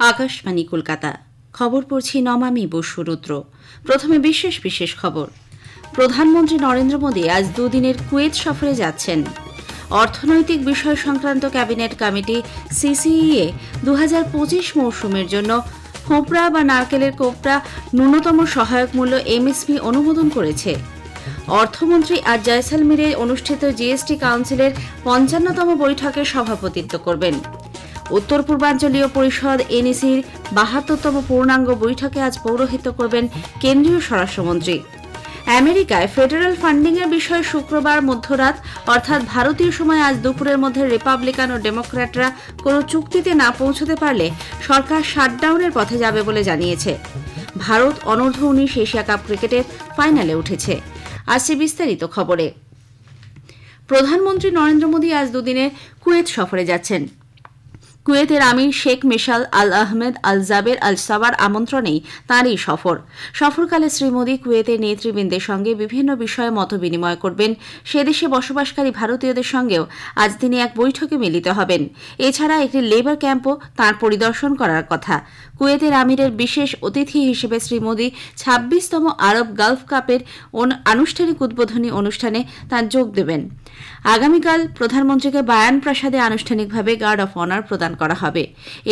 আকাশবাণী কলকাতা। খবর পড়ছি নমামি বসু রুদ্র। প্রথমে বিশেষ বিশেষ খবর। প্রধানমন্ত্রী নরেন্দ্র মোদী আজ দুদিনের কুয়েত সফরে যাচ্ছেন। অর্থনৈতিক বিষয় সংক্রান্ত ক্যাবিনেট কমিটি সিসিইএ 2025 মৌসুমের জন্য খোপরা বা নারকেলের কোপরা ন্যূনতম সহায়ক মূল্য এমএসপি অনুমোদন করেছে। অর্থমন্ত্রী আজ জয়সালমীরে অনুষ্ঠিত জিএসটি কাউন্সিলের 55তম বৈঠকে সভাপতিত্ব করবেন। উত্তর পূর্বাঞ্চলীয় পরিষদ এনইসির 72তম পূর্ণাঙ্গ বৈঠকে আজ পৌরোহিত্য করবেন কেন্দ্রীয় স্বরাষ্ট্রমন্ত্রী। আমেরিকায় ফেডারেল ফান্ডিংয়ের বিষয়ে শুক্রবার মধ্যরাত অর্থাৎ ভারতীয় সময় আজ দুপুরের মধ্যে রিপাবলিকান ও ডেমোক্র্যাটরা কোনো চুক্তিতে না পৌঁছতে পারলে সরকার শাটডাউনের পথে যাবে বলে জানিয়েছে। ভারত অনূর্ধ্ব 19 এশিয়া কাপ ক্রিকেটের ফাইনালে উঠেছে। আসছে বিস্তারিত খবরে। প্রধানমন্ত্রী নরেন্দ্র মোদী আজ দুদিনে কুয়েত সফরে যাচ্ছেন। কুয়েতের আমির শেখ মেশাল আল আহমেদ আল জাবের আল সাবার আমন্ত্রণেই তাঁরই সফরকালে শ্রী মোদী কুয়েতের নেতৃবৃন্দের সঙ্গে বিভিন্ন বিষয়ে মতবিনিময় করবেন। সে দেশে বসবাসকারী ভারতীয়দের সঙ্গেও আজ তিনি এক বৈঠকে মিলিত হবেন। এছাড়া একটি লেবার ক্যাম্পও তাঁর পরিদর্শন করার কথা। কুয়েতের আমিরের বিশেষ অতিথি হিসেবে শ্রী মোদী 26তম আরব গালফ কাপের আনুষ্ঠানিক উদ্বোধনী অনুষ্ঠানে তাঁর যোগ দেবেন। আগামীকাল প্রধানমন্ত্রীকে বায়ান প্রাসাদে আনুষ্ঠানিকভাবে গার্ড অফ অনার প্রদান করা হবে।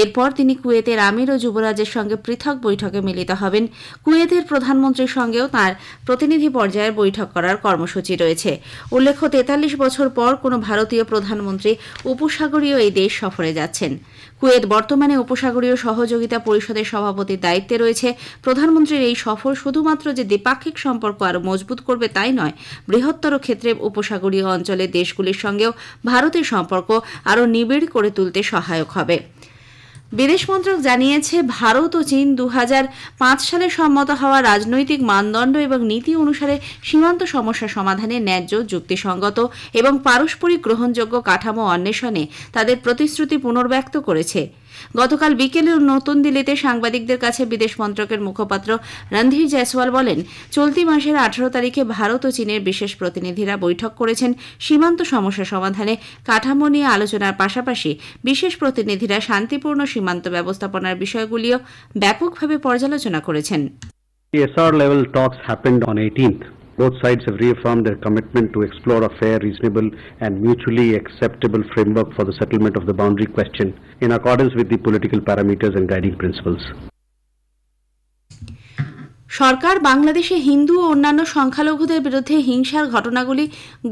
এরপর তিনি কুয়েতের আমির ও যুবরাজের সঙ্গে পৃথক বৈঠকে মিলিত হবেন। কুয়েতের প্রধানমন্ত্রীর সঙ্গেও তাঁর প্রতিনিধি পর্যায়ের বৈঠক করার কর্মসূচি রয়েছে। উল্লেখ্য, 43 বছর পর কোনো ভারতীয় প্রধানমন্ত্রী উপসাগরীয় এই দেশ সফরে যাচ্ছেন। কুয়েত বর্তমানে উপসাগরীয় সহযোগিতা পরিষদের সভাপতির দায়িত্বে রয়েছে। প্রধানমন্ত্রীর এই সফর শুধুমাত্র যে দ্বিপাক্ষিক সম্পর্ক আরও মজবুত করবে তাই নয়, বৃহত্তর ক্ষেত্রে উপসাগরীয় অঞ্চলের দেশগুলির সঙ্গেও ভারতের সম্পর্ক আরও নিবিড় করে তুলতে সহায়ক হবে। বিদেশ মন্ত্রক জানিয়েছে, ভারত ও চীন 2005 সালে সম্মত হওয়া রাজনৈতিক মানদণ্ড এবং নীতি অনুসারে সীমান্ত সমস্যা সমাধানে ন্যায্য, যুক্তিসঙ্গত এবং পারস্পরিক গ্রহণযোগ্য কাঠামো অন্বেষণে তাদের প্রতিশ্রুতি পুনর্ব্যক্ত করেছে। গতকাল বিকেলে নতুন দিল্লিতে সাংবাদিকদের কাছে বিদেশ মন্ত্রকের মুখপাত্র রণধীর জয়সওয়াল বলেন, চলতি মাসের 18 তারিখে ভারত ও চীনের বিশেষ প্রতিনিধিরা বৈঠক করেছেন। সীমান্ত সমস্যা সমাধানে কাঠামো নিয়ে আলোচনার পাশাপাশি বিশেষ প্রতিনিধিরা শান্তিপূর্ণ সীমান্ত ব্যবস্থাপনার বিষয়গুলিও ব্যাপকভাবে পর্যালোচনা করেছেন। SR level talks happened on 18th. Both sides have reaffirmed their commitment to explore a fair, reasonable and mutually acceptable framework for the settlement of the boundary question in accordance with the political parameters and guiding principles. সরকার বাংলাদেশে হিন্দু ও অন্যান্য সংখ্যালঘুদের বিরুদ্ধে হিংসার ঘটনাগুলি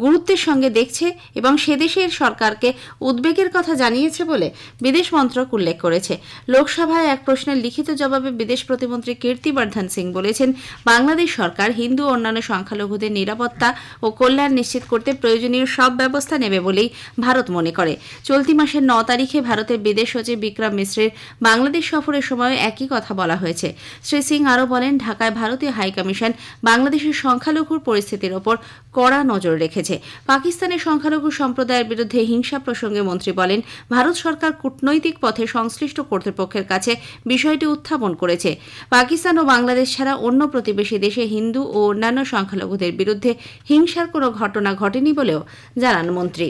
গুরুত্বের সঙ্গে দেখছে এবং সে দেশের সরকারকে উদ্বেগের কথা জানিয়েছে বলে বিদেশ মন্ত্রক উল্লেখ করেছে। লোকসভায় এক প্রশ্নের লিখিত জবাবে বিদেশ প্রতিমন্ত্রী কীর্তিবর্ধন সিং বলেছেন, বাংলাদেশ সরকার হিন্দু ও অন্যান্য সংখ্যালঘুদের নিরাপত্তা ও কল্যাণ নিশ্চিত করতে প্রয়োজনীয় সব ব্যবস্থা নেবে বলেই ভারত মনে করে। চলতি মাসের 9 তারিখে ভারতের বিদেশ সচিব বিক্রম মিশ্রের বাংলাদেশ সফরের সময় একই কথা বলা হয়েছে। শ্রী সিং আরও বলেন, ঢাকায় ভারতীয় হাইকমিশন বাংলাদেশের সংখ্যালঘুর পরিস্থিতির ওপর কড়া নজর রেখেছে। পাকিস্তানের সংখ্যালঘু সম্প্রদায়ের বিরুদ্ধে হিংসা প্রসঙ্গে মন্ত্রী বলেন, ভারত সরকার কূটনৈতিক পথে সংশ্লিষ্ট কর্তৃপক্ষের কাছে বিষয়টি উত্থাপন করেছে। পাকিস্তান ও বাংলাদেশ ছাড়া অন্য প্রতিবেশী দেশে হিন্দু ও অন্যান্য সংখ্যালঘুদের বিরুদ্ধে হিংসার কোনো ঘটনা ঘটেনি বলেও জানান মন্ত্রী।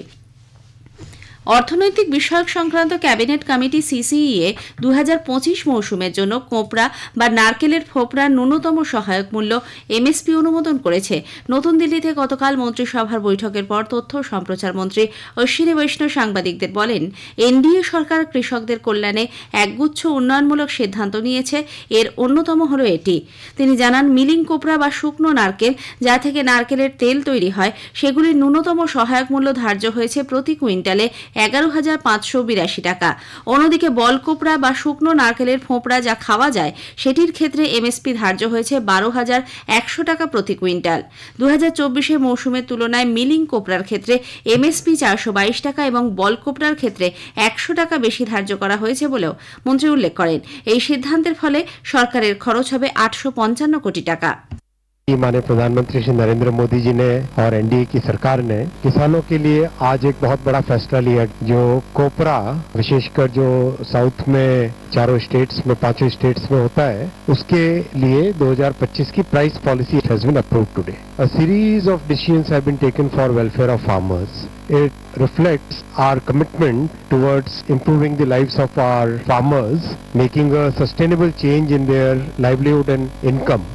অর্থনৈতিক বিষয়ক সংক্রান্ত ক্যাবিনেট কমিটি সিসিইএ 2025 মৌসুমের জন্য কোপরা বা নারকেলের ফোপরার ন্যূনতম সহায়ক মূল্য এমএসপি অনুমোদন করেছে। নতুন দিল্লিতে গতকাল মন্ত্রিসভার বৈঠকের পর তথ্য ও সম্প্রচার মন্ত্রী অশ্বিনী বৈষ্ণব সাংবাদিকদের বলেন, এনডিএ সরকার কৃষকদের কল্যাণে একগুচ্ছ উন্নয়নমূলক সিদ্ধান্ত নিয়েছে। এর অন্যতম হল এটি। তিনি জানান, মিলিং কোপরা বা শুকনো নারকেল, যা থেকে নারকেলের তেল তৈরি হয়, সেগুলির ন্যূনতম সহায়ক মূল্য ধার্য হয়েছে প্রতি কুইন্টালে 11,582 টাকা। অন্যদিকে বল কোপরা বা শুকনো নারকেলের ফোঁপড়া যা খাওয়া যায়, সেটির ক্ষেত্রে এমএসপি ধার্য হয়েছে 12,100 টাকা প্রতি কুইন্টাল। 2024 মৌসুমের তুলনায় মিলিং কোপরার ক্ষেত্রে এমএসপি 422 টাকা এবং বল কোপরার ক্ষেত্রে 100 টাকা বেশি ধার্য করা হয়েছে বলেও মন্ত্রী উল্লেখ করেন। এই সিদ্ধান্তের ফলে সরকারের খরচ হবে 855 কোটি টাকা। माननीय प्रधानमंत्री श्री नरेंद्र मोदी जी ने और एनडीए की सरकार ने किसानों के लिए आज एक बहुत बड़ा फैसला लिया। जो कोपरा विशेषकर जो साउथ में चारों स्टेट्स में 5 स्टेट्स में होता है, उसके लिए 2025 की price policy has been approved today. A series of decisions have been taken for welfare of farmers. it reflects our commitment towards improving the lives of our farmers, making a sustainable change in their livelihood and income.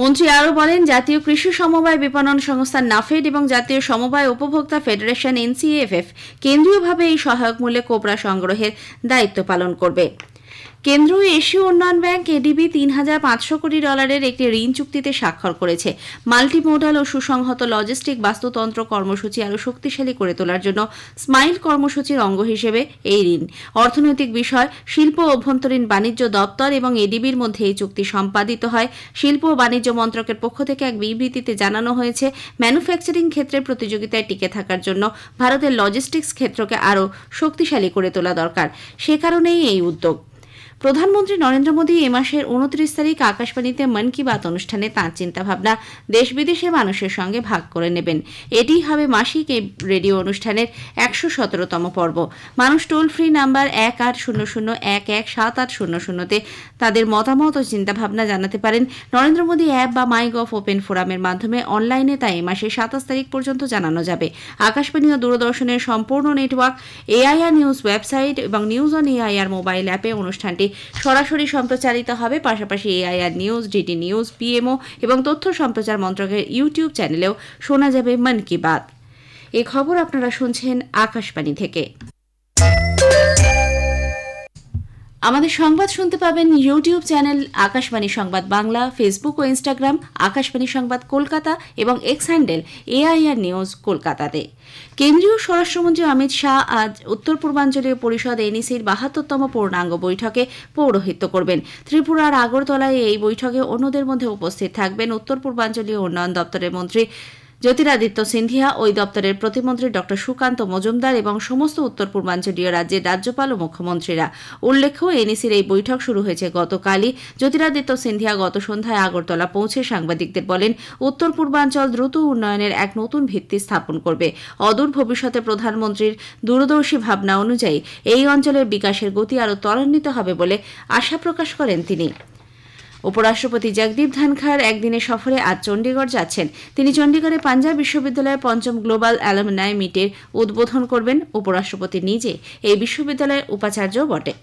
মন্ত্রী আরও বলেন, জাতীয় কৃষি সমবায় বিপণন সংস্থা নাফেড এবং জাতীয় সমবায় উপভোক্তা ফেডারেশন এনসিএফএফ কেন্দ্রীয়ভাবে এই সহায়ক মূল্যে কোবরা সংগ্রহের দায়িত্ব পালন করবে। কেন্দ্রীয় এশীয় উন্নয়ন ব্যাংক এডিবি $3,500 কোটি একটি ঋণ চুক্তিতে স্বাক্ষর করেছে। মাল্টিমোডাল ও সুসংহত লজিস্টিক বাস্তুতন্ত্র কর্মসূচি আরও শক্তিশালী করে তোলার জন্য স্মাইল কর্মসূচির অঙ্গ হিসেবে এই ঋণ। অর্থনৈতিক বিষয়, শিল্প ও অভ্যন্তরীণ বাণিজ্য দপ্তর এবং এডিবির মধ্যে এই চুক্তি সম্পাদিত হয়। শিল্প ও বাণিজ্য মন্ত্রকের পক্ষ থেকে এক বিবৃতিতে জানানো হয়েছে, ম্যানুফ্যাকচারিং ক্ষেত্রে প্রতিযোগিতায় টিকে থাকার জন্য ভারতের লজিস্টিক্স ক্ষেত্রকে আরও শক্তিশালী করে তোলা দরকার। সে কারণেই এই উদ্যোগ। প্রধানমন্ত্রী নরেন্দ্র মোদী এ মাসের 29 তারিখ আকাশবাণীতে মন কি বাত অনুষ্ঠানে তাঁর চিন্তাভাবনা দেশ বিদেশের মানুষের সঙ্গে ভাগ করে নেবেন। এটিই হবে মাসিক এই রেডিও অনুষ্ঠানের 117তম পর্ব। মানুষ টোল ফ্রি নাম্বার 1800117800-তে তাদের মতামত ও চিন্তাভাবনা জানাতে পারেন। নরেন্দ্র মোদী অ্যাপ বা মাইগভ ওপেন ফোরামের মাধ্যমে অনলাইনে তা এ মাসের 27 তারিখ পর্যন্ত জানানো যাবে। আকাশবাণী ও দূরদর্শনের সম্পূর্ণ নেটওয়ার্ক, এআইআর নিউজ ওয়েবসাইট এবং নিউজ অন এআইআর মোবাইল অ্যাপে অনুষ্ঠানটি সরাসরি সম্প্রচারিত হবে। পাশাপাশি AIR news, DD news, PMO এবং তথ্য সম্প্রচার মন্ত্রকের ইউটিউব চ্যানেলেও শোনা যাবে মন কি বাত। এই খবর আপনারা শুনছেন আকাশবাণী থেকে। আমাদের সংবাদ শুনতে পাবেন ইউটিউব চ্যানেল আকাশবাণী সংবাদ বাংলা, ফেসবুক ও ইনস্টাগ্রাম আকাশবাণী সংবাদ কলকাতা এবং এক্স হ্যান্ডেল এআইআর নিউজ কলকাতাতে। কেন্দ্রীয় স্বরাষ্ট্রমন্ত্রী অমিত শাহ আজ উত্তর পূর্বাঞ্চলীয় পরিষদ এনইসির 72তম পূর্ণাঙ্গ বৈঠকে পৌরোহিত্য করবেন। ত্রিপুরার আগরতলায় এই বৈঠকে অন্যদের মধ্যে উপস্থিত থাকবেন উত্তর পূর্বাঞ্চলীয় উন্নয়ন দপ্তরের মন্ত্রী জ্যোতিরাদিত্য সিন্ধিয়া, ওই দপ্তরের প্রতিমন্ত্রী ড সুকান্ত মজুমদার এবং সমস্ত উত্তর পূর্বাঞ্চলীয় রাজ্যের রাজ্যপাল ও মুখ্যমন্ত্রীরা। উল্লেখ্য, এনইসির এই বৈঠক শুরু হয়েছে গতকালই। জ্যোতিরাদিত্য সিন্ধিয়া গত সন্ধ্যায় আগরতলা পৌঁছে সাংবাদিকদের বলেন, উত্তর পূর্বাঞ্চল দ্রুত উন্নয়নের এক নতুন ভিত্তি স্থাপন করবে। অদূর ভবিষ্যতে প্রধানমন্ত্রীর দূরদর্শী ভাবনা অনুযায়ী এই অঞ্চলের বিকাশের গতি আরও ত্বরান্বিত হবে বলে আশা প্রকাশ করেন তিনি। উপরাষ্ট্রপতি জগদীপ ধনখড় একদিনের সফরে আজ চণ্ডীগড় যাচ্ছেন। তিনি চণ্ডীগড়ে পাঞ্জাব বিশ্ববিদ্যালয়ের ৫ম গ্লোবাল অ্যালুমনাই মিটের উদ্বোধন করবেন। উপরাষ্ট্রপতি নিজে এই বিশ্ববিদ্যালয়ের উপাচার্যও বটে।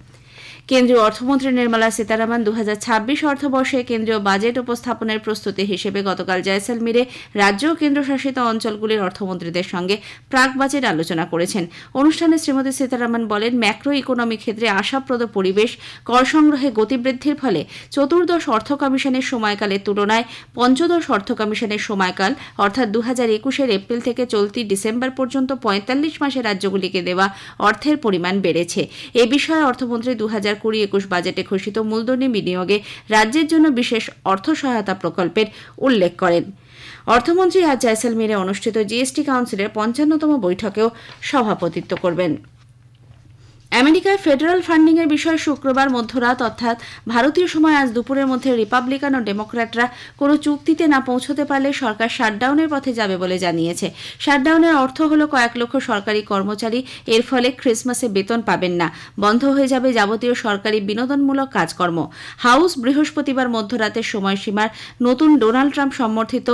কেন্দ্রীয় অর্থমন্ত্রী নির্মলা সীতারামন 2026 অর্থবর্ষে কেন্দ্রীয় বাজেট উপস্থাপনের প্রস্তুতি হিসেবে গতকাল জয়সলমীরে রাজ্য ও কেন্দ্রশাসিত অঞ্চলগুলির অর্থমন্ত্রীদের সঙ্গে প্রাক বাজেট আলোচনা করেছেন। অনুষ্ঠানে শ্রীমতী সীতারামন বলেন, ম্যাক্রো ইকোনমি ক্ষেত্রে আশাপ্রদ পরিবেশ, কর সংগ্রহে গতিবৃদ্ধির ফলে চতুর্দশ অর্থ কমিশনের সময়কালের তুলনায় পঞ্চদশ অর্থ কমিশনের সময়কাল অর্থাৎ 2021 এপ্রিল থেকে চলতি ডিসেম্বর পর্যন্ত 45 মাসে রাজ্যগুলিকে দেওয়া অর্থের পরিমাণ বেড়েছে। এ বিষয়ে অর্থমন্ত্রী 2020-21 বাজেটে ঘোষিত মূলধনী বিনিয়োগে রাজ্যের জন্য বিশেষ অর্থ সহায়তা প্রকল্পের উল্লেখ করেন। অর্থমন্ত্রী আজ জয়সলমীরে অনুষ্ঠিত জিএসটি কাউন্সিলের 55তম বৈঠকেও সভাপতিত্ব করবেন। আমেরিকায় ফেডারাল ফান্ডিংয়ের বিষয়ে শুক্রবার মধ্যরাত অর্থাৎ ভারতীয় সময় আজ দুপুরের মধ্যে রিপাবলিকান ও ডেমোক্র্যাটরা কোনো চুক্তিতে না পৌঁছতে পারলে সরকার শাটডাউনের পথে যাবে বলে জানিয়েছে। শাটডাউনের অর্থ হল কয়েক লক্ষ সরকারি কর্মচারী এর ফলে ক্রিসমাসে বেতন পাবেন না, বন্ধ হয়ে যাবে যাবতীয় সরকারি বিনোদনমূলক কাজকর্ম। হাউস বৃহস্পতিবার মধ্যরাতের সময়সীমার নতুন ডোনাল্ড ট্রাম্প সমর্থিত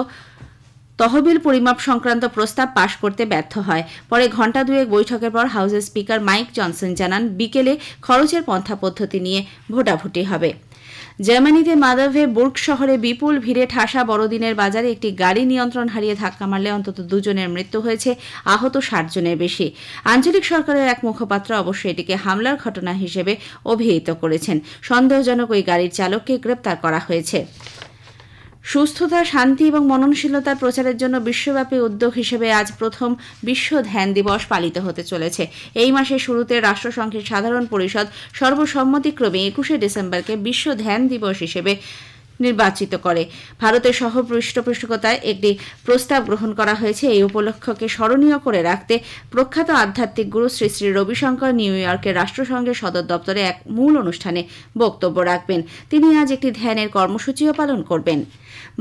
তহবিল পরিমাপ সংক্রান্ত প্রস্তাব পাশ করতে ব্যর্থ হয়। পরে ঘণ্টা দুয়েক বৈঠকের পর হাউসের স্পিকার মাইক জনসন জানান, বিকেলে খরচের পন্থা পদ্ধতি নিয়ে ভোটাভুটি হবে। জার্মানিতে মাদাভে বুর্গ শহরে বিপুল ভিড়ে ঠাসা বড়দিনের বাজারে একটি গাড়ি নিয়ন্ত্রণ হারিয়ে ধাক্কা মারলে অন্তত 2 জনের মৃত্যু হয়েছে, আহত 60 জনের বেশি। আঞ্চলিক সরকারের এক মুখপাত্র অবশ্য এটিকে হামলার ঘটনা হিসেবে অভিহিত করেছেন। সন্দেহজনক ওই গাড়ির চালককে গ্রেপ্তার করা হয়েছে। সুস্থতা, শান্তি এবং মননশীলতার প্রচারের জন্য বিশ্বব্যাপী উদ্যোগ হিসেবে আজ প্রথম বিশ্ব ধ্যান দিবস পালিত হতে চলেছে। এই মাসের শুরুতে রাষ্ট্রসংঘের সাধারণ পরিষদ সর্বসম্মতিক্রমে 21শে ডিসেম্বরকে বিশ্ব ধ্যান দিবস হিসেবে নির্বাচিত করে। ভারতের সহ পৃষ্ঠপোষকতায় একটি প্রস্তাব গ্রহণ করা হয়েছে। এই উপলক্ষকে স্মরণীয় করে রাখতে প্রখ্যাত আধ্যাত্মিক গুরু শ্রী শ্রী রবিশঙ্কর নিউ ইয়র্কের রাষ্ট্রসংঘের সদর দপ্তরে এক মূল অনুষ্ঠানে বক্তব্য রাখবেন। তিনি আজ একটি ধ্যানের কর্মসূচিও পালন করবেন।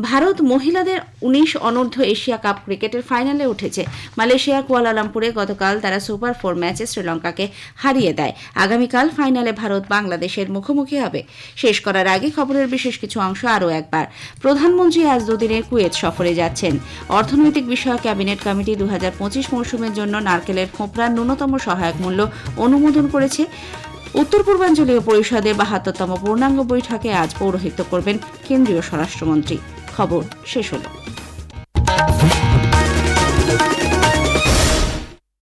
ভারত মহিলাদের 19 অনূর্ধ্ব এশিয়া কাপ ক্রিকেটের ফাইনালে উঠেছে। মালয়েশিয়ার কুয়ালালামপুরে গতকাল তারা সুপার 4 ম্যাচে শ্রীলঙ্কাকে হারিয়ে দেয়। আগামীকাল ফাইনালে ভারত বাংলাদেশের মুখোমুখি হবে। শেষ করার আগে খবরের বিশেষ কিছু অংশ আরও একবার। প্রধানমন্ত্রী আজ দুদিনের কুয়েত সফরে যাচ্ছেন। অর্থনৈতিক বিষয়ক ক্যাবিনেট কমিটি 2025 মৌসুমের জন্য নারকেলের খোপরার ন্যূনতম সহায়ক মূল্য অনুমোদন করেছে। উত্তর পূর্বাঞ্চলীয় পরিষদের 72তম পূর্ণাঙ্গ বৈঠকে আজ পৌরোহিত্য করবেন কেন্দ্রীয় স্বরাষ্ট্রমন্ত্রী। খবর শেষ হল।